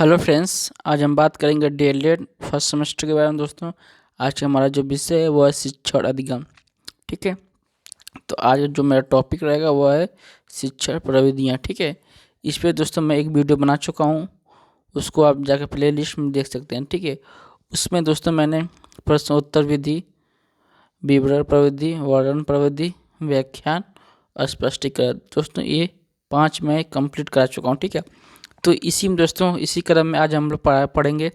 Hello friends, आज हम बात करेंगे डीएलएड फर्स्ट सेमेस्टर के बारे में। दोस्तों, आज का हमारा जो विषय है वो है शिक्षण अधिगम। ठीक है, तो आज जो मेरा टॉपिक रहेगा वो है शिक्षण प्रविधियाँ। ठीक है, इस पे दोस्तों मैं एक वीडियो बना चुका हूँ, उसको आप जाकर प्ले लिस्ट में देख सकते हैं। ठीक है, उसमें दोस्तों मैंने प्रश्न उत्तर विधि, विवरण प्रविधि, वर्णन प्रविधि, व्याख्यान और स्पष्टीकरण, दोस्तों ये 5 मैं कंप्लीट करा चुका हूँ। ठीक है, तो इसी में दोस्तों इसी क्रम में आज हम लोग पढ़ेंगे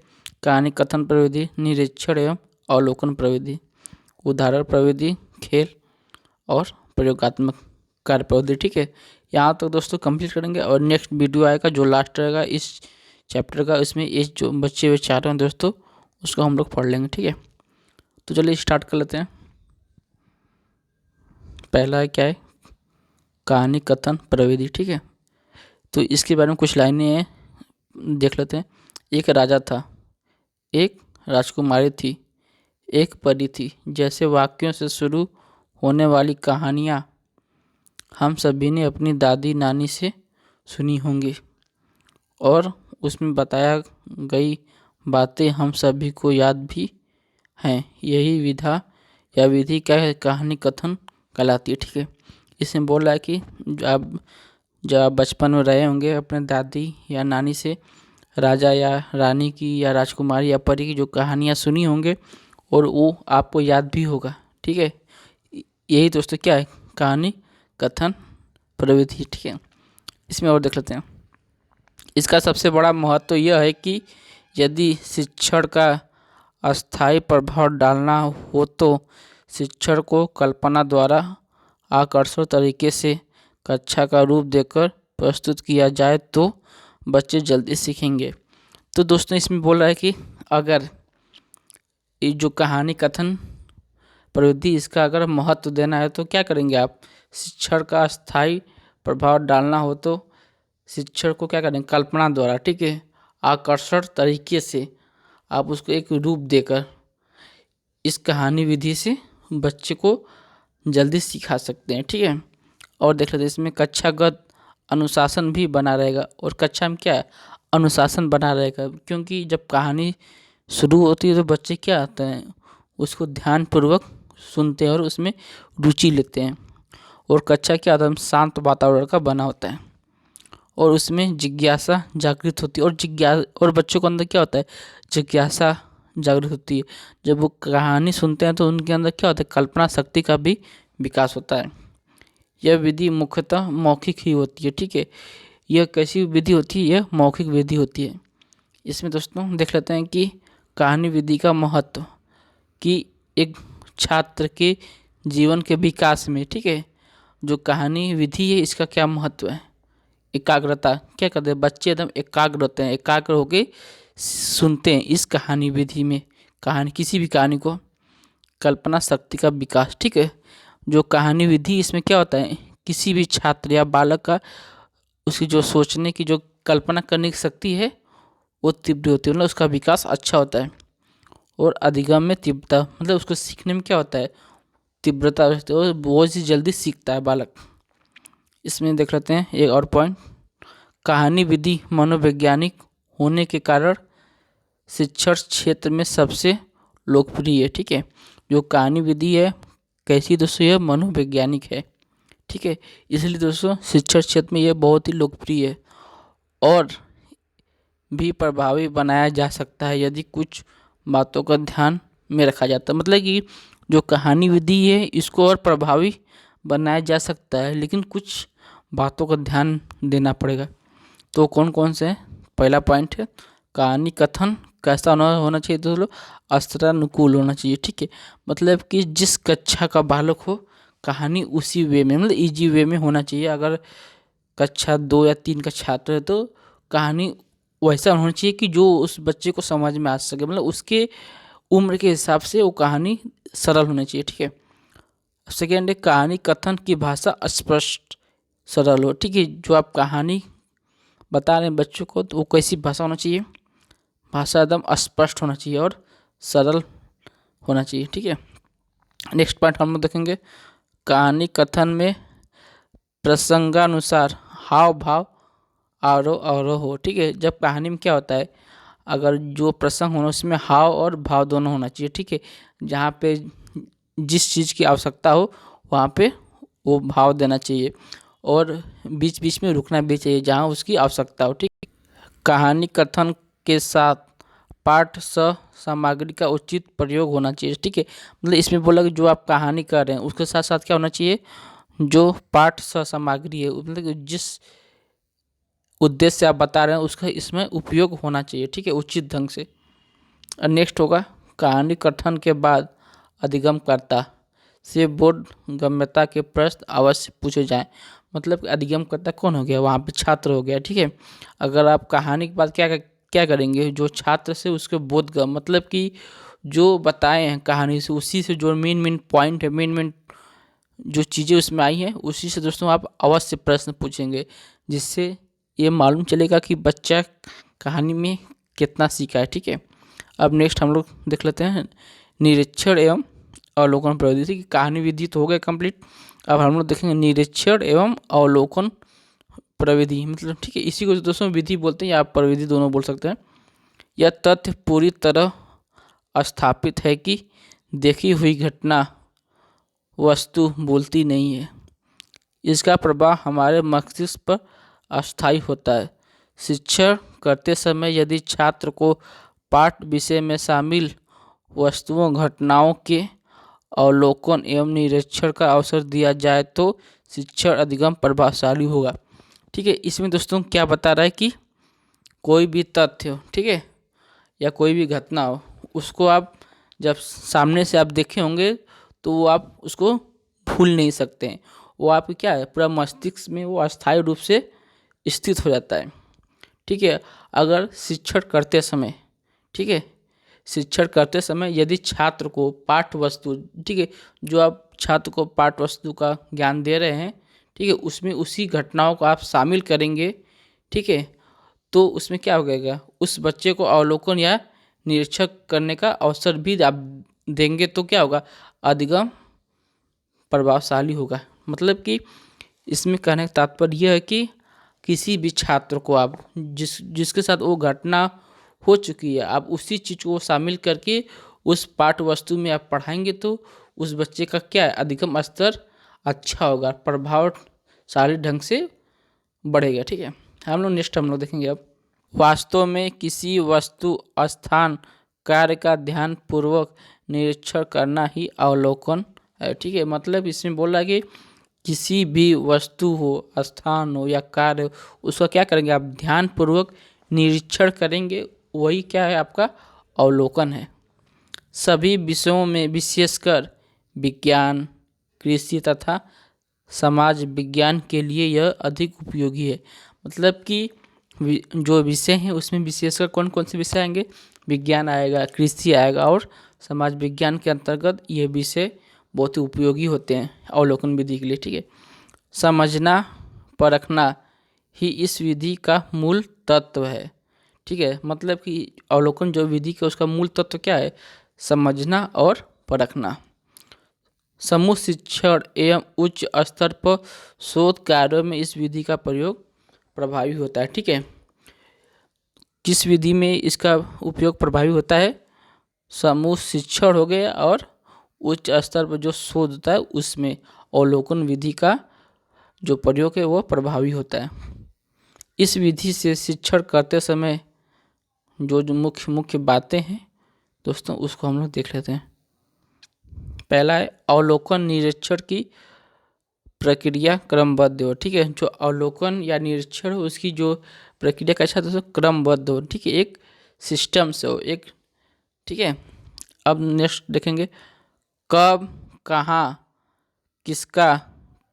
कहानी कथन प्रविधि, निरीक्षण एवं अवलोकन प्रविधि, उदाहरण प्रविधि, खेल और प्रयोगात्मक कार्य प्रविधि। ठीक है, यहाँ तक दोस्तों कंप्लीट करेंगे और नेक्स्ट वीडियो आएगा जो लास्ट रहेगा इस चैप्टर का। इसमें ये जो बच्चे हुए चाह रहे हैं दोस्तों उसको हम लोग पढ़ लेंगे। ठीक है, तो चलिए स्टार्ट कर लेते हैं। पहला है क्या है, कहानी कथन प्रविधि। ठीक है, तो इसके बारे में कुछ लाइनें हैं, देख लेते हैं। एक राजा था, एक राजकुमारी थी, एक परी थी, जैसे वाक्यों से शुरू होने वाली कहानियाँ हम सभी ने अपनी दादी नानी से सुनी होंगी और उसमें बताया गई बातें हम सभी को याद भी हैं। यही विधि क्या है, कहानी कथन कहलाती है। ठीक है, इसमें बोल रहा है कि जब आप बचपन में रहे होंगे अपने दादी या नानी से राजा या रानी की या राजकुमारी या परी की जो कहानियाँ सुनी होंगे और वो आपको याद भी होगा। ठीक है, यही दोस्तों क्या है, कहानी कथन प्रविधि। ठीक है, इसमें और देख लेते हैं। इसका सबसे बड़ा महत्व तो यह है कि यदि शिक्षण का अस्थायी प्रभाव डालना हो तो शिक्षण को कल्पना द्वारा आकर्षक तरीके से कक्षा का रूप देकर प्रस्तुत किया जाए तो बच्चे जल्दी सीखेंगे। तो दोस्तों इसमें बोल रहा है कि अगर ये जो कहानी कथन प्रविधि इसका अगर महत्व देना है तो क्या करेंगे आप, शिक्षण का स्थायी प्रभाव डालना हो तो शिक्षण को क्या करेंगे, कल्पना द्वारा, ठीक है, आकर्षक तरीके से आप उसको एक रूप देकर इस कहानी विधि से बच्चे को जल्दी सिखा सकते हैं। ठीक है, और देख लेते हैं इसमें कक्षागत अनुशासन भी बना रहेगा। और कक्षा में क्या है, अनुशासन बना रहेगा, क्योंकि जब कहानी शुरू होती है तो बच्चे क्या आते हैं, उसको ध्यानपूर्वक सुनते हैं और उसमें रुचि लेते हैं। और कक्षा क्या होता है, शांत वातावरण का बना होता है और उसमें जिज्ञासा जागृत होती है। और बच्चों के अंदर क्या होता है, जिज्ञासा जागृत होती है। जब वो कहानी सुनते हैं तो उनके अंदर क्या होता है, कल्पना शक्ति का भी विकास होता है। यह विधि मुख्यतः मौखिक ही होती है। ठीक है, यह कैसी विधि होती है, यह मौखिक विधि होती है। इसमें दोस्तों देख लेते हैं कि कहानी विधि का महत्व, कि एक छात्र के जीवन के विकास में, ठीक है, जो कहानी विधि है इसका क्या महत्व है। एकाग्रता, क्या करते हैं बच्चे एकदम एकाग्र होते हैं, एकाग्र होके सुनते हैं इस कहानी विधि में, कहानी किसी भी कहानी को। कल्पना शक्ति का विकास, ठीक है, जो कहानी विधि इसमें क्या होता है, किसी भी छात्र या बालक का उसकी जो सोचने की जो कल्पना करने की शक्ति है वो तीव्र होती है, मतलब उसका विकास अच्छा होता है। और अधिगम में तीव्रता, मतलब उसको सीखने में क्या होता है, तीव्रता, बहुत ही जल्दी सीखता है बालक। इसमें देख लेते हैं एक और पॉइंट, कहानी विधि मनोवैज्ञानिक होने के कारण शिक्षण क्षेत्र में सबसे लोकप्रिय है। ठीक है, जो कहानी विधि है कैसी दोस्तों, यह मनोवैज्ञानिक है। ठीक है, इसलिए दोस्तों शिक्षण क्षेत्र में यह बहुत ही लोकप्रिय है और भी प्रभावी बनाया जा सकता है यदि कुछ बातों का ध्यान में रखा जाता है। मतलब कि जो कहानी विधि है इसको और प्रभावी बनाया जा सकता है, लेकिन कुछ बातों का ध्यान देना पड़ेगा। तो कौन कौन से हैं, पहला पॉइंट है कहानी कथन कैसा होना चाहिए दोस्तों, अस्त्रानुकूल होना चाहिए। ठीक है, मतलब कि जिस कक्षा का बालक हो कहानी उसी वे में, मतलब इजी वे में होना चाहिए। अगर कक्षा 2 या 3 का छात्र है तो कहानी वैसा होना चाहिए कि जो उस बच्चे को समझ में आ सके, मतलब उसके उम्र के हिसाब से वो कहानी सरल होनी चाहिए। ठीक है, सेकेंड है कहानी कथन की भाषा स्पष्ट सरल हो। ठीक है, जो आप कहानी बता रहे हैं बच्चों को तो वो कैसी भाषा होना चाहिए, भाषा एकदम स्पष्ट होना चाहिए और सरल होना चाहिए। ठीक है, नेक्स्ट पॉइंट हम लोग देखेंगे, कहानी कथन में प्रसंगानुसार हाव भाव आरोह अवरोह हो। ठीक है, जब कहानी में क्या होता है, अगर जो प्रसंग होना उसमें हाव और भाव दोनों होना चाहिए। ठीक है, जहाँ पे जिस चीज़ की आवश्यकता हो वहाँ पे वो भाव देना चाहिए, और बीच बीच में रुकना भी चाहिए जहाँ उसकी आवश्यकता हो। ठीक, कहानी कथन के साथ पाठ सह सामग्री का उचित प्रयोग होना चाहिए। ठीक है, मतलब इसमें बोला कि जो आप कहानी कर रहे हैं उसके साथ साथ क्या होना चाहिए, जो पाठ सह सामग्री है, मतलब कि जिस उद्देश्य से आप बता रहे हैं उसका इसमें उपयोग होना चाहिए। ठीक है, उचित ढंग से। और नेक्स्ट होगा, कहानी कथन के बाद अधिगमकर्ता से बोध गम्यता के प्रश्न अवश्य पूछे जाएं। मतलब कि अधिगमकर्ता कौन हो गया, वहाँ पे छात्र हो गया। ठीक है, अगर आप कहानी के बाद क्या क्या करेंगे, जो छात्र से उसके बोधगम्य, मतलब कि जो बताए हैं कहानी से उसी से जो मेन मेन पॉइंट है, मेन मेन जो चीज़ें उसमें आई हैं उसी से दोस्तों आप अवश्य प्रश्न पूछेंगे, जिससे ये मालूम चलेगा कि बच्चा कहानी में कितना सीखा है। ठीक है, अब नेक्स्ट हम लोग देख लेते हैं निरीक्षण एवं अवलोकन प्रविधि की। कहानी विधि तो हो गया कंप्लीट, अब हम लोग देखेंगे निरीक्षण एवं अवलोकन प्रविधि। मतलब ठीक है, इसी को दोस्तों विधि बोलते हैं या आप प्रविधि दोनों बोल सकते हैं। यह तथ्य पूरी तरह स्थापित है कि देखी हुई घटना वस्तु बोलती नहीं है, इसका प्रभाव हमारे मस्तिष्क पर अस्थायी होता है। शिक्षण करते समय यदि छात्र को पाठ विषय में शामिल वस्तुओं घटनाओं के अवलोकन एवं निरीक्षण का अवसर दिया जाए तो शिक्षण अधिगम प्रभावशाली होगा। ठीक है, इसमें दोस्तों क्या बता रहा है कि कोई भी तथ्य हो, ठीक है, या कोई भी घटना हो, उसको आप जब सामने से आप देखे होंगे तो वो आप उसको भूल नहीं सकते हैं, वो आपके क्या है पूरा मस्तिष्क में वो अस्थायी रूप से स्थित हो जाता है। ठीक है, अगर शिक्षण करते समय, ठीक है, शिक्षण करते समय यदि छात्र को पाठ वस्तु, ठीक है, जो आप छात्र को पाठ वस्तु का ज्ञान दे रहे हैं, ठीक है, उसमें उसी घटनाओं को आप शामिल करेंगे, ठीक है, तो उसमें क्या हो जाएगा, उस बच्चे को अवलोकन या निरीक्षण करने का अवसर भी आप देंगे तो क्या होगा, अधिगम प्रभावशाली होगा। मतलब कि इसमें कहने का तात्पर्य यह है कि किसी भी छात्र को आप जिसके साथ वो घटना हो चुकी है, आप उसी चीज़ को शामिल करके उस पाठ वस्तु में आप पढ़ाएंगे तो उस बच्चे का क्या है, अधिगम स्तर अच्छा होगा, प्रभावशाली ढंग से बढ़ेगा। ठीक है, हम लोग देखेंगे अब वास्तव में किसी वस्तु स्थान कार्य का ध्यान पूर्वक निरीक्षण करना ही अवलोकन है। ठीक है, मतलब इसमें बोल रहा है कि किसी भी वस्तु हो, स्थान हो या कार्य हो, उसका क्या करेंगे आप, ध्यान पूर्वक निरीक्षण करेंगे, वही क्या है आपका अवलोकन है। सभी विषयों में विशेषकर विज्ञान, कृषि तथा समाज विज्ञान के लिए यह अधिक उपयोगी है। मतलब कि जो विषय हैं उसमें विशेषकर कौन कौन से विषय आएंगे, विज्ञान आएगा, कृषि आएगा और समाज विज्ञान के अंतर्गत ये विषय बहुत ही उपयोगी होते हैं अवलोकन विधि के लिए। ठीक है, समझना परखना ही इस विधि का मूल तत्व है। ठीक है, मतलब कि अवलोकन जो विधि का उसका मूल तत्व क्या है, समझना और परखना। समूह शिक्षण एवं उच्च स्तर पर शोध कार्यों में इस विधि का प्रयोग प्रभावी होता है। ठीक है, किस विधि में इसका उपयोग प्रभावी होता है, समूह शिक्षण हो गया और उच्च स्तर पर जो शोध होता है उसमें अवलोकन विधि का जो प्रयोग है वो प्रभावी होता है। इस विधि से शिक्षण करते समय जो जो मुख्य मुख्य बातें हैं दोस्तों उसको हम लोग देख लेते हैं। पहला है अवलोकन निरीक्षण की प्रक्रिया क्रमबद्ध हो। ठीक है, जो अवलोकन या निरीक्षण हो उसकी जो प्रक्रिया कैसा दोस्तों, क्रमबद्ध हो। ठीक है, एक सिस्टम से हो एक। ठीक है, अब नेक्स्ट देखेंगे कब, कहाँ, किसका,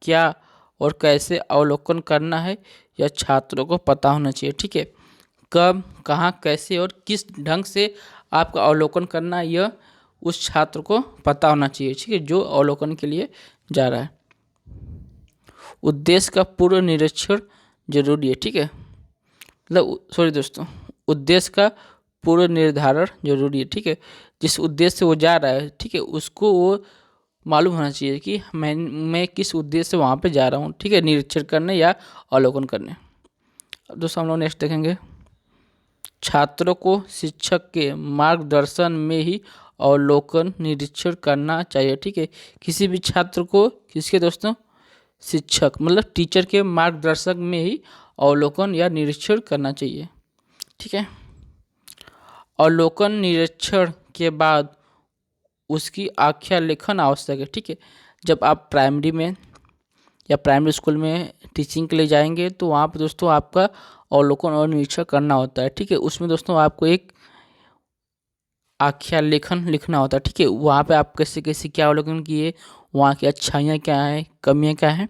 क्या और कैसे अवलोकन करना है यह छात्रों को पता होना चाहिए। ठीक है, कब, कहाँ, कैसे और किस ढंग से आपका अवलोकन करना है यह उस छात्र को पता होना चाहिए। ठीक है, जो अवलोकन के लिए जा रहा है। उद्देश्य का पूर्व निरीक्षण जरूरी है। ठीक है, मतलब सॉरी दोस्तों, उद्देश्य का पूर्व निर्धारण जरूरी है। ठीक है, जिस उद्देश्य से वो जा रहा है, ठीक है, उसको वो मालूम होना चाहिए कि मैं किस उद्देश्य से वहाँ पे जा रहा हूँ। ठीक है, निरीक्षण करने या अवलोकन करने। दोस्तों हम लोग नेक्स्ट देखेंगे, छात्रों को शिक्षक के मार्गदर्शन में ही अवलोकन निरीक्षण करना चाहिए। ठीक है, किसी भी छात्र को किसके दोस्तों, शिक्षक मतलब टीचर के मार्गदर्शक में ही अवलोकन या निरीक्षण करना चाहिए। ठीक है, अवलोकन निरीक्षण के बाद उसकी आख्या लेखन आवश्यक है। ठीक है, जब आप प्राइमरी में या प्राइमरी स्कूल में टीचिंग के लिए जाएंगे तो वहाँ पर दोस्तों आपका अवलोकन और निरीक्षण करना होता है। ठीक है, उसमें दोस्तों आपको एक आख्या लेखन लिखना होता है। ठीक है, वहाँ पे आप कैसे कैसे क्या अवलोकन किए, वहाँ की अच्छाइयाँ क्या हैं, कमियाँ क्या हैं,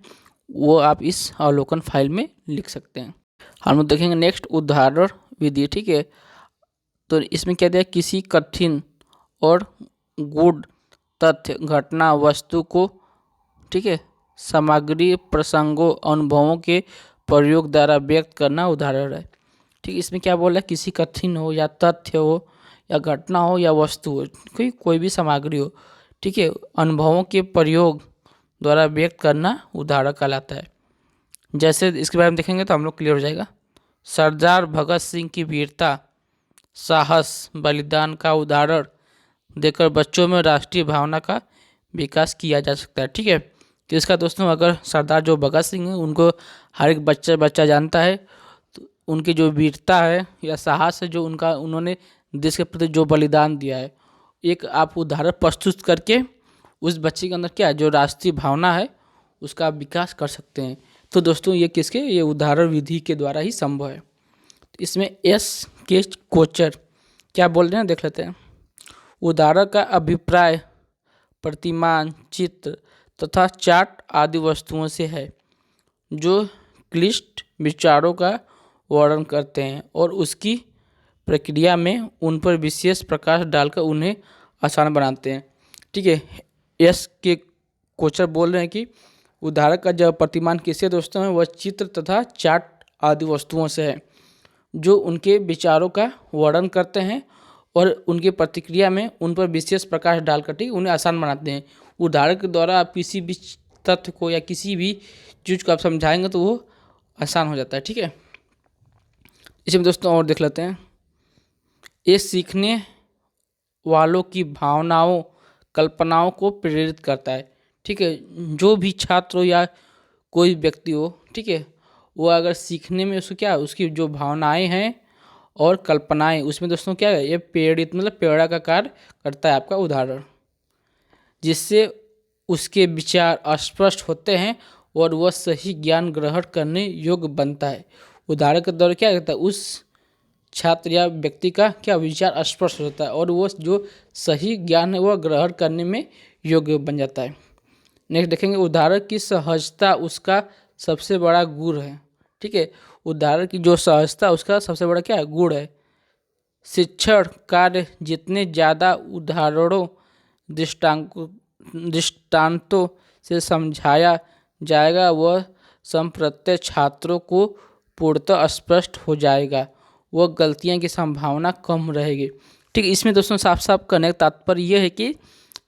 वो आप इस अवलोकन फाइल में लिख सकते हैं। हम लोग देखेंगे नेक्स्ट, उदाहरण विधि। ठीक है, तो इसमें क्या दिया, किसी कठिन और गूढ़ तथ्य, घटना, वस्तु को, ठीक है, सामग्री, प्रसंगों, अनुभवों के प्रयोग द्वारा व्यक्त करना उदाहरण है। ठीक, इसमें क्या बोल रहा है, किसी कठिन हो या तथ्य हो या घटना हो या वस्तु हो, कोई भी सामग्री हो, ठीक है, अनुभवों के प्रयोग द्वारा व्यक्त करना उदाहरण कहलाता है। जैसे इसके बारे में देखेंगे तो हम लोग क्लियर हो जाएगा। सरदार भगत सिंह की वीरता, साहस, बलिदान का उदाहरण देकर बच्चों में राष्ट्रीय भावना का विकास किया जा सकता है। ठीक है, तो इसका दोस्तों अगर सरदार जो भगत सिंह है उनको हर एक बच्चा जानता है, तो उनकी जो वीरता है या साहस है, जो उनका उन्होंने देश के प्रति जो बलिदान दिया है, एक आप उदाहरण प्रस्तुत करके उस बच्चे के अंदर क्या है, जो राष्ट्रीय भावना है उसका विकास कर सकते हैं। तो दोस्तों ये किसके, ये उदाहरण विधि के द्वारा ही संभव है। तो इसमें एस के कोचर क्या बोल रहे हैं देख लेते हैं। उदाहरण का अभिप्राय प्रतिमान, चित्र तथा चार्ट आदि वस्तुओं से है जो क्लिष्ट विचारों का वर्णन करते हैं और उसकी प्रक्रिया में उन पर विशेष प्रकाश डालकर उन्हें आसान बनाते हैं। ठीक है, एस के कोचर बोल रहे हैं कि उदाहरण का जब प्रतिमान किससे दोस्तों है, वह चित्र तथा चार्ट आदि वस्तुओं से है जो उनके विचारों का वर्णन करते हैं और उनकी प्रतिक्रिया में उन पर विशेष प्रकाश डालकर ठीक उन्हें आसान बनाते हैं। उदाहरण के द्वारा आप किसी भी तथ्य को या किसी भी चीज़ को आप समझाएंगे तो वो आसान हो जाता है। ठीक है, इसमें दोस्तों और देख लेते हैं, ये सीखने वालों की भावनाओं, कल्पनाओं को प्रेरित करता है। ठीक है, जो भी छात्र हो या कोई व्यक्ति हो, ठीक है, वो अगर सीखने में उसको क्या, उसकी जो भावनाएं हैं और कल्पनाएं, उसमें दोस्तों क्या है, ये प्रेरित मतलब प्रेरणा का कार्य करता है आपका उदाहरण, जिससे उसके विचार स्पष्ट होते हैं और वह सही ज्ञान ग्रहण करने योग्य बनता है। उदाहरण के द्वारा क्या करता है, उस छात्र या व्यक्ति का क्या विचार स्पष्ट होता है और वो जो सही ज्ञान है वह ग्रहण करने में योग्य बन जाता है। नेक्स्ट देखेंगे, उदाहरण की सहजता उसका सबसे बड़ा गुण है। ठीक है, उदाहरण की जो सहजता उसका सबसे बड़ा क्या है, गुण है। शिक्षण कार्य जितने ज़्यादा उदाहरणों, दृष्टांतों से समझाया जाएगा वह संप्रत्य छात्रों को पूर्णतः स्पष्ट हो जाएगा, वह गलतियां की संभावना कम रहेगी। ठीक है, इसमें दोस्तों साफ साफ कहने का तात्पर्य यह है कि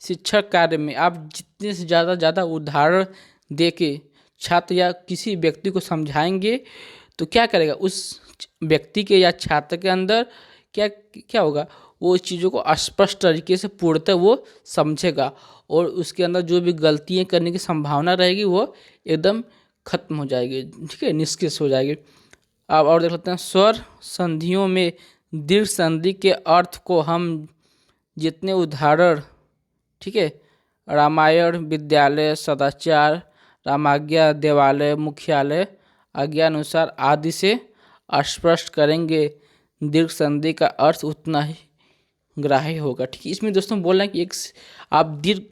शिक्षा कार्य में आप जितने से ज़्यादा उदाहरण दे के छात्र या किसी व्यक्ति को समझाएंगे तो क्या करेगा, उस व्यक्ति के या छात्र के अंदर क्या क्या होगा, वो चीज़ों को स्पष्ट तरीके से पूर्णतः वो समझेगा और उसके अंदर जो भी गलतियाँ करने की संभावना रहेगी वो एकदम खत्म हो जाएगी। ठीक है, निष्क्रिय हो जाएगी। अब और देख लेते हैं, स्वर संधियों में दीर्घ संधि के अर्थ को हम जितने उदाहरण, ठीक है, रामायण विद्यालय, सदाचार, रामाज्ञा, देवालय, मुख्यालय, आज्ञानुसार आदि से स्पष्ट करेंगे, दीर्घ संधि का अर्थ उतना ही ग्राह्य होगा। ठीक है, इसमें दोस्तों बोल रहे हैं कि एक आप दीर्घ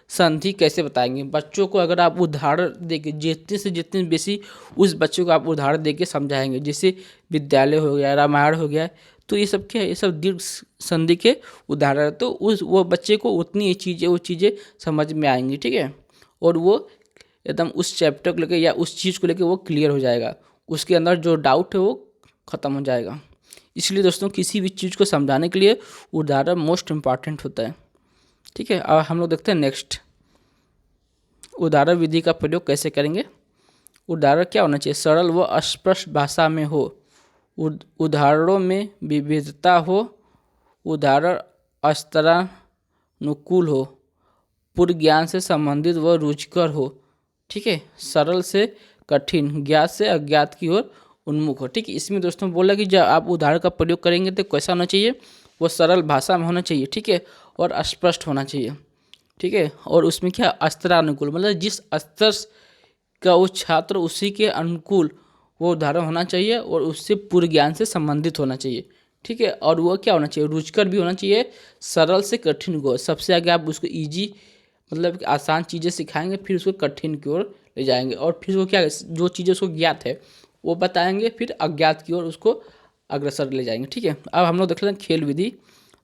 संधि कैसे बताएंगे बच्चों को, अगर आप उदाहरण देके जितने से जितने बेसी उस बच्चे को आप उदाहरण देके समझाएंगे, जैसे विद्यालय हो गया, रामायण हो गया, तो ये सब क्या है, ये सब दीर्घ संधि के उदाहरण है। तो उस वो बच्चे को उतनी ही चीज़ें वो चीज़ें समझ में आएंगी। ठीक है, और वो एकदम उस चैप्टर को लेकर या उस चीज़ को लेकर वो क्लियर हो जाएगा, उसके अंदर जो डाउट है वो ख़त्म हो जाएगा। इसलिए दोस्तों किसी भी चीज़ को समझाने के लिए उदाहरण मोस्ट इम्पॉर्टेंट होता है। ठीक है, अब हम लोग देखते हैं नेक्स्ट, उदाहरण विधि का प्रयोग कैसे करेंगे। उदाहरण क्या होना चाहिए, सरल व स्पष्ट भाषा में हो उदाहरणों में विविधता हो, उदाहरण स्तरानुकूल हो, पूर्व ज्ञान से संबंधित व रुचिकर हो, ठीक है, सरल से कठिन, ज्ञात से अज्ञात की ओर उन्मुख हो। ठीक है, इसमें दोस्तों बोला कि जब आप उदाहरण का प्रयोग करेंगे तो कैसा होना चाहिए, वो सरल भाषा में होना चाहिए, ठीक है, और स्पष्ट होना चाहिए, ठीक है, और उसमें क्या स्तरानुकूल, मतलब जिस स्तर का वो छात्र उसी के अनुकूल वो उदाहरण होना चाहिए और उससे पूर्व ज्ञान से संबंधित होना चाहिए, ठीक है, और वो क्या होना चाहिए, रुचिकर भी होना चाहिए, सरल से कठिन को, सबसे आगे आप उसको इजी मतलब कि आसान चीज़ें सिखाएंगे, फिर उसको कठिन की ओर ले जाएंगे, और फिर वो क्या जो चीज़ें उसको ज्ञात है वो बताएंगे, फिर अज्ञात की ओर उसको अग्रसर ले जाएंगे। ठीक है, अब हम लोग देख लेते हैं खेल विधि।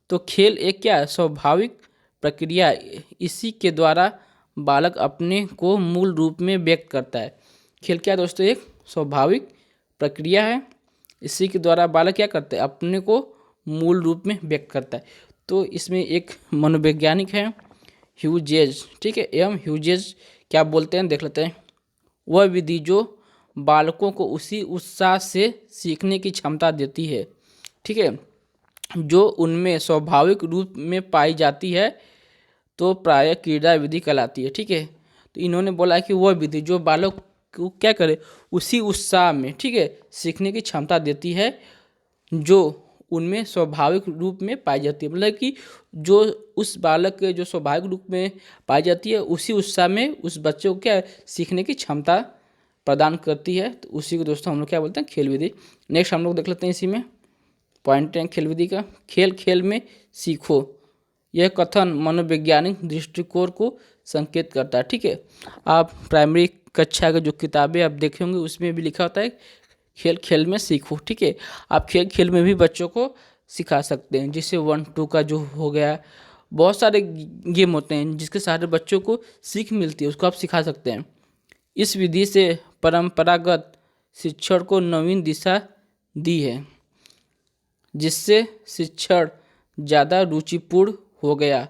तो खेल एक क्या है, स्वाभाविक प्रक्रिया, इसी के द्वारा बालक अपने को मूल रूप में व्यक्त करता है। खेल क्या है दोस्तों, एक स्वाभाविक प्रक्रिया है, इसी के द्वारा बालक क्या करता है, अपने को मूल रूप में व्यक्त करता है। तो इसमें एक मनोवैज्ञानिक है ह्यूजेज, ठीक है, एवं ह्यूजेज क्या बोलते हैं देख लेते हैं। वह विधि जो बालकों को उसी उत्साह से सीखने की क्षमता देती है, ठीक है, जो उनमें स्वाभाविक रूप में पाई जाती है, तो प्रायः क्रीड़ा विधि कहलाती है। ठीक है, तो इन्होंने बोला कि वह विधि जो बालक को क्या करे, उसी उत्साह में, ठीक है, सीखने की क्षमता देती है, जो उनमें स्वाभाविक रूप में पाई जाती है, मतलब कि जो उस बालक के जो स्वाभाविक रूप में पाई जाती है, उसी उत्साह में उस बच्चे को क्या सीखने की क्षमता प्रदान करती है। तो उसी को दोस्तों हम लोग क्या बोलते हैं, खेल विधि। नेक्स्ट हम लोग देख लेते हैं इसी में पॉइंट है खेल विधि का। खेल खेल में सीखो, यह कथन मनोवैज्ञानिक दृष्टिकोण को संकेत करता है। ठीक है, आप प्राइमरी कक्षा की जो किताबें आप देखे होंगे उसमें भी लिखा होता है खेल खेल में सीखो। ठीक है, आप खेल खेल में भी बच्चों को सिखा सकते हैं, जैसे 1-2 का जो हो गया, बहुत सारे गेम होते हैं जिसके सहारे बच्चों को सीख मिलती है, उसको आप सिखा सकते हैं। इस विधि से परंपरागत शिक्षण को नवीन दिशा दी है, जिससे शिक्षण ज़्यादा रुचिपूर्ण हो गया।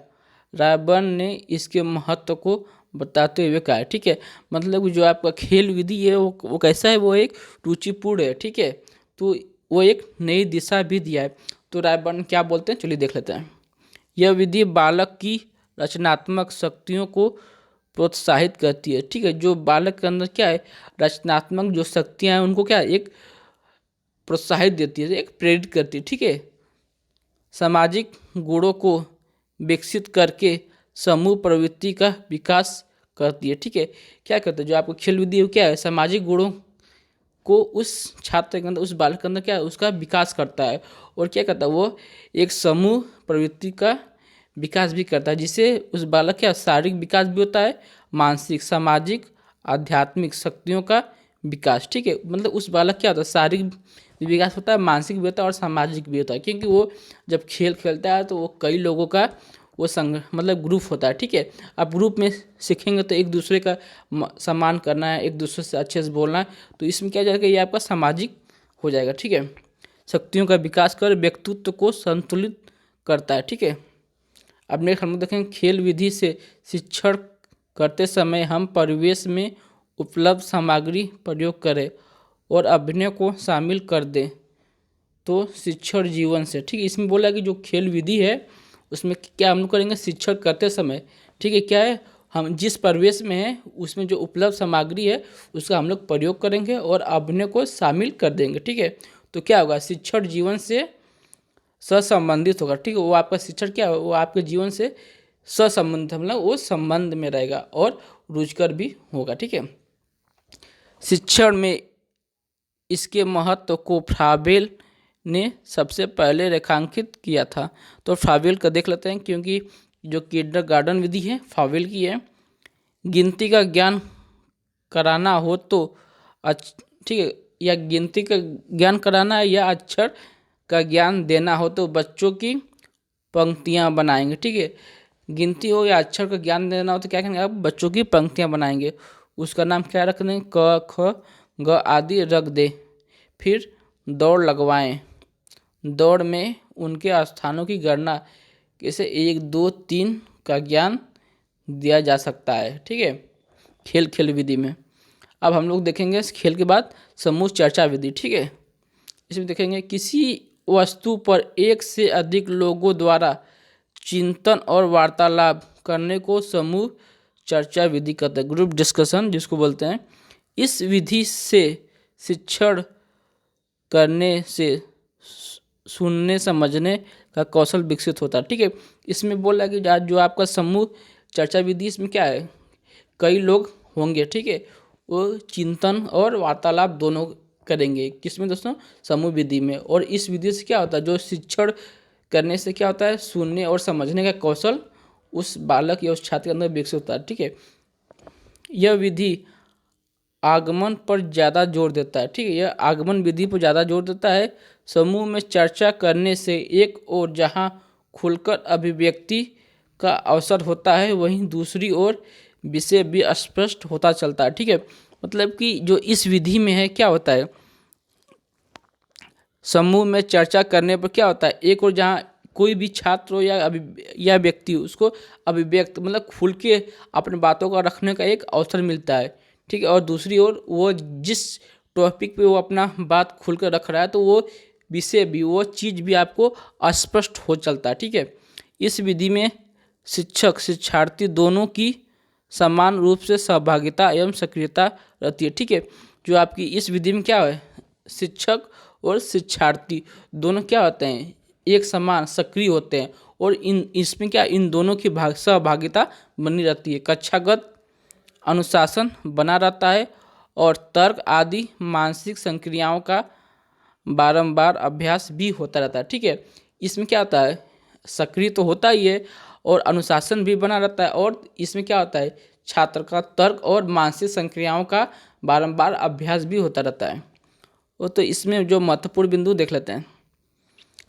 रायबर्न ने इसके महत्व को बताते हुए कहा। ठीक है, मतलब जो आपका खेल विधि है वो कैसा है, वो एक रुचिपूर्ण है। ठीक है, तो वो एक नई दिशा भी दिया है। तो रायबर्न क्या बोलते हैं, चलिए देख लेते हैं। यह विधि बालक की रचनात्मक शक्तियों को प्रोत्साहित करती है। ठीक है, जो बालक के अंदर क्या है, रचनात्मक जो शक्तियाँ हैं उनको क्या एक प्रोत्साहित देती है, एक प्रेरित करती है। ठीक है, सामाजिक गुणों को विकसित करके समूह प्रवृत्ति का विकास करती है। ठीक है, क्या करते हैं, जो आपको खेल विधि क्या है, सामाजिक गुणों को उस छात्र के अंदर, उस बालक के अंदर क्या है, उसका विकास करता है, और क्या करता है, वो एक समूह प्रवृत्ति का विकास भी करता है, जिससे उस बालक का शारीरिक विकास भी होता है, मानसिक, सामाजिक, आध्यात्मिक शक्तियों का विकास। ठीक है, मतलब उस बालक क्या होता है, शारीरिक विकास होता है, मानसिक भी होता है और सामाजिक भी होता है, क्योंकि वो जब खेल खेलता है तो वो कई लोगों का वो संग मतलब ग्रुप होता है। ठीक है, आप ग्रुप में सीखेंगे तो एक दूसरे का सम्मान करना है, एक दूसरे से अच्छे से बोलना है, तो इसमें क्या जाएगा, ये आपका सामाजिक हो जाएगा। ठीक है, शक्तियों का विकास कर व्यक्तित्व को संतुलित करता है। ठीक है, अब नेक्स्ट हम लोग देखेंगे खेल विधि से शिक्षण करते समय हम परिवेश में उपलब्ध सामग्री प्रयोग करें और अभिनय को शामिल कर दें तो शिक्षण जीवन से। ठीक है, इसमें बोला कि जो खेल विधि है उसमें क्या हम लोग करेंगे, शिक्षण करते समय, ठीक है, क्या है, हम जिस परिवेश में हैं उसमें जो उपलब्ध सामग्री है उसका हम लोग प्रयोग करेंगे और अभिनय को शामिल कर देंगे। ठीक है, तो क्या होगा, शिक्षण जीवन से सहसंबंधित होगा। ठीक है, वो आपका शिक्षण क्या है, वो आपके जीवन से सहसंबंधित, मतलब वो संबंध में रहेगा और रुचिकर भी होगा। ठीक है, शिक्षण में इसके महत्व को फ्राबेल ने सबसे पहले रेखांकित किया था। तो फ्राबेल का देख लेते हैं, क्योंकि जो किंडरगार्टन विधि है फ्राबेल की है। गिनती का ज्ञान कराना हो तो ठीक है, या गिनती का ज्ञान कराना है या अक्षर का ज्ञान देना हो तो बच्चों की पंक्तियां बनाएंगे। ठीक है, गिनती हो या अक्षर का ज्ञान देना हो तो क्या करेंगे, आप बच्चों की पंक्तियां बनाएंगे, उसका नाम क्या रख दें, क ख ग आदि रख दे। फिर दौड़ लगवाएं, दौड़ में उनके स्थानों की गणना कैसे 1 2 3 का ज्ञान दिया जा सकता है। ठीक है, खेल खेल विधि में। अब हम लोग देखेंगे इस खेल के बाद समूह चर्चा विधि। ठीक है, इसमें देखेंगे किसी वस्तु पर एक से अधिक लोगों द्वारा चिंतन और वार्तालाप करने को समूह चर्चा विधि कहते हैं, ग्रुप डिस्कशन जिसको बोलते हैं। इस विधि से शिक्षण करने से सुनने समझने का कौशल विकसित होता है। ठीक है, इसमें बोल रहा है कि जो आपका समूह चर्चा विधि, इसमें क्या है, कई लोग होंगे, ठीक है, वो चिंतन और वार्तालाप दोनों करेंगे। किसमें दोस्तों? समूह विधि में। और इस विधि से क्या होता है, जो शिक्षण करने से क्या होता है, सुनने और समझने का कौशल उस बालक या उस छात्र के अंदर विकसित होता है। ठीक है, यह विधि आगमन पर ज़्यादा जोर देता है। ठीक है, यह आगमन विधि पर ज़्यादा जोर देता है। समूह में चर्चा करने से एक ओर जहाँ खुलकर अभिव्यक्ति का अवसर होता है, वहीं दूसरी ओर विषय भी स्पष्ट होता चलता है। ठीक है, मतलब कि जो इस विधि में है, क्या होता है, समूह में चर्चा करने पर क्या होता है, एक और जहाँ कोई भी छात्र हो या व्यक्ति हो, उसको अभिव्यक्त मतलब खुल के अपने बातों का रखने का एक अवसर मिलता है। ठीक है, और दूसरी ओर वो जिस टॉपिक पे वो अपना बात खुल कर रख रहा है, तो वो विषय भी, वो चीज़ भी आपको अस्पष्ट हो चलता है। ठीक है, इस विधि में शिक्षक शिक्षार्थी दोनों की समान रूप से सहभागिता एवं सक्रियता रहती है। ठीक है, जो आपकी इस विधि में क्या है, शिक्षक और शिक्षार्थी दोनों क्या होते हैं, एक समान सक्रिय होते हैं। और इसमें क्या, इन दोनों की सहभागिता बनी रहती है। कक्षागत अनुशासन बना रहता है और तर्क आदि मानसिक संक्रियाओं का बारंबार अभ्यास भी होता रहता है। ठीक है, इसमें क्या होता है, सक्रिय तो होता ही है और अनुशासन भी बना रहता है। और इसमें क्या होता है, छात्र का तर्क और मानसिक संक्रियाओं का बारंबार अभ्यास भी होता रहता है। वो तो इसमें जो महत्वपूर्ण बिंदु देख लेते हैं।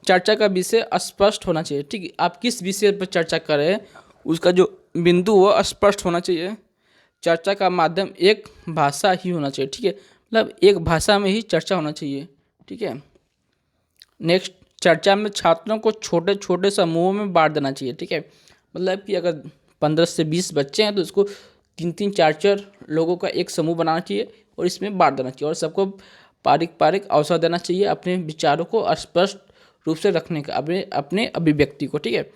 चर्चा का विषय स्पष्ट होना चाहिए। ठीक है, आप किस विषय पर चर्चा कर रहे हैं, उसका जो बिंदु वो स्पष्ट होना चाहिए। चर्चा का माध्यम एक भाषा ही होना चाहिए। ठीक है, मतलब एक भाषा में ही चर्चा होना चाहिए। ठीक है, नेक्स्ट, चर्चा में छात्रों को छोटे छोटे समूहों में बांट देना चाहिए। ठीक है, मतलब कि अगर 15 से 20 बच्चे हैं तो उसको 3-3 4-4 लोगों का एक समूह बनाना चाहिए और इसमें बांट देना चाहिए और सबको पारिक अवसर देना चाहिए अपने विचारों को स्पष्ट रूप से रखने का, अपने अभिव्यक्ति को। ठीक है,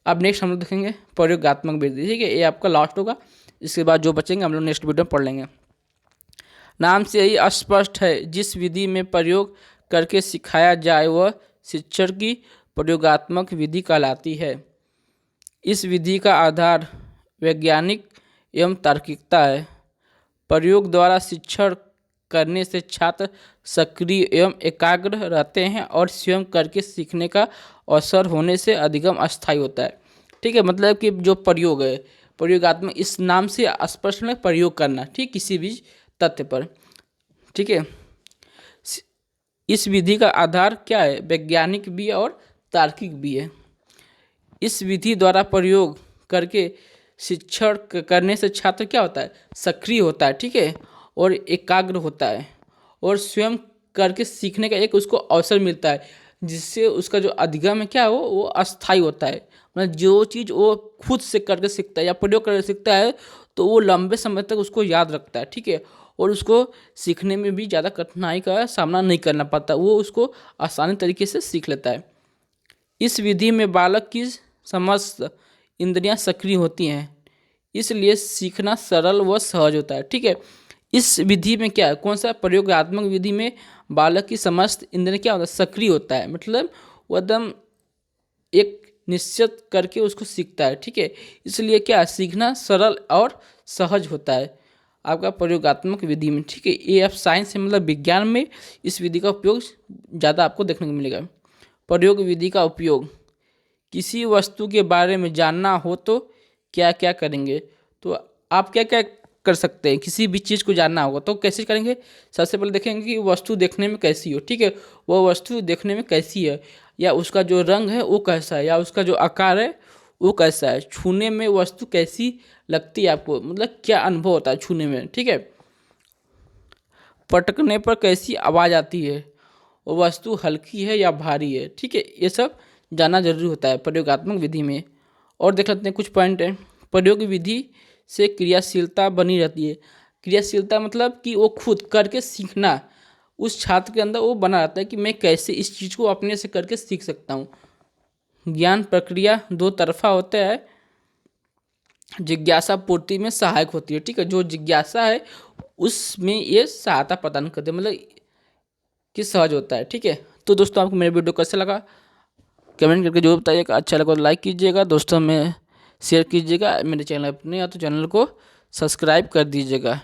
अब नेक्स्ट हम लोग देखेंगे प्रयोगात्मक विधि। ठीक है, ये आपका लास्ट होगा, इसके बाद जो बचेंगे हम लोग नेक्स्ट वीडियो में पढ़ लेंगे। नाम से ही स्पष्ट है, जिस विधि में प्रयोग करके सिखाया जाए वह शिक्षण की प्रयोगात्मक विधि कहलाती है। इस विधि का आधार वैज्ञानिक एवं तार्किकता है। प्रयोग द्वारा शिक्षण करने से छात्र सक्रिय एवं एकाग्र रहते हैं और स्वयं करके सीखने का अवसर होने से अधिगम अस्थायी होता है। ठीक है, मतलब कि जो प्रयोग है, प्रयोगात्मक, इस नाम से स्पष्ट में प्रयोग करना, ठीक, किसी भी तथ्य पर। ठीक है, इस विधि का आधार क्या है, वैज्ञानिक भी है और तार्किक भी है। इस विधि द्वारा प्रयोग करके शिक्षण करने से छात्र क्या होता है, सक्रिय होता है। ठीक है, और एकाग्र होता है और स्वयं करके सीखने का एक उसको अवसर मिलता है, जिससे उसका जो अधिगम है क्या है, वो अस्थायी होता है। मतलब जो चीज़ वो खुद से करके सीखता है या प्रयोग करके सीखता है तो वो लंबे समय तक उसको याद रखता है। ठीक है, और उसको सीखने में भी ज़्यादा कठिनाई का सामना नहीं करना पड़ता, वो उसको आसानी तरीके से सीख लेता है। इस विधि में बालक की समस्त इंद्रियां सक्रिय होती हैं, इसलिए सीखना सरल व सहज होता है। ठीक है, इस विधि में क्या है, कौन सा प्रयोगात्मक विधि में बालक की समस्त इंद्रियां क्या होता है, सक्रिय होता है, मतलब वो एकदम एक निश्चित करके उसको सीखता है। ठीक है, इसलिए क्या, सीखना सरल और सहज होता है आपका प्रयोगात्मक विधि में। ठीक है, ये आप साइंस से मतलब विज्ञान में इस विधि का उपयोग ज़्यादा आपको देखने को मिलेगा। प्रयोग विधि का उपयोग, किसी वस्तु के बारे में जानना हो तो क्या क्या करेंगे, तो आप क्या क्या कर सकते हैं, किसी भी चीज़ को जानना होगा तो कैसे करेंगे। सबसे पहले देखेंगे कि वस्तु देखने में कैसी हो। ठीक है, वो वस्तु देखने में कैसी है, या उसका जो रंग है वो कैसा है, या उसका जो आकार है वो कैसा है, छूने में वस्तु कैसी लगती है आपको, मतलब क्या अनुभव होता है छूने में। ठीक है, पटकने पर कैसी आवाज़ आती है, वो वस्तु हल्की है या भारी है। ठीक है, ये सब जानना जरूरी होता है प्रयोगात्मक विधि में। और देख लेते हैं कुछ पॉइंट है। प्रयोग विधि से क्रियाशीलता बनी रहती है। क्रियाशीलता मतलब कि वो खुद करके सीखना, उस छात्र के अंदर वो बना रहता है कि मैं कैसे इस चीज़ को अपने से करके सीख सकता हूँ। ज्ञान प्रक्रिया दो तरफा होता है, जिज्ञासा पूर्ति में सहायक होती है। ठीक है, जो जिज्ञासा है उसमें ये सहायता प्रदान करते हैं, मतलब कि सहज होता है। ठीक है, तो दोस्तों आपको मेरा वीडियो कैसा लगा कमेंट करके जरूर बताइएगा। अच्छा लगा तो लाइक कीजिएगा, दोस्तों में शेयर कीजिएगा। मेरे चैनल पर नहीं आया तो चैनल को सब्सक्राइब कर दीजिएगा।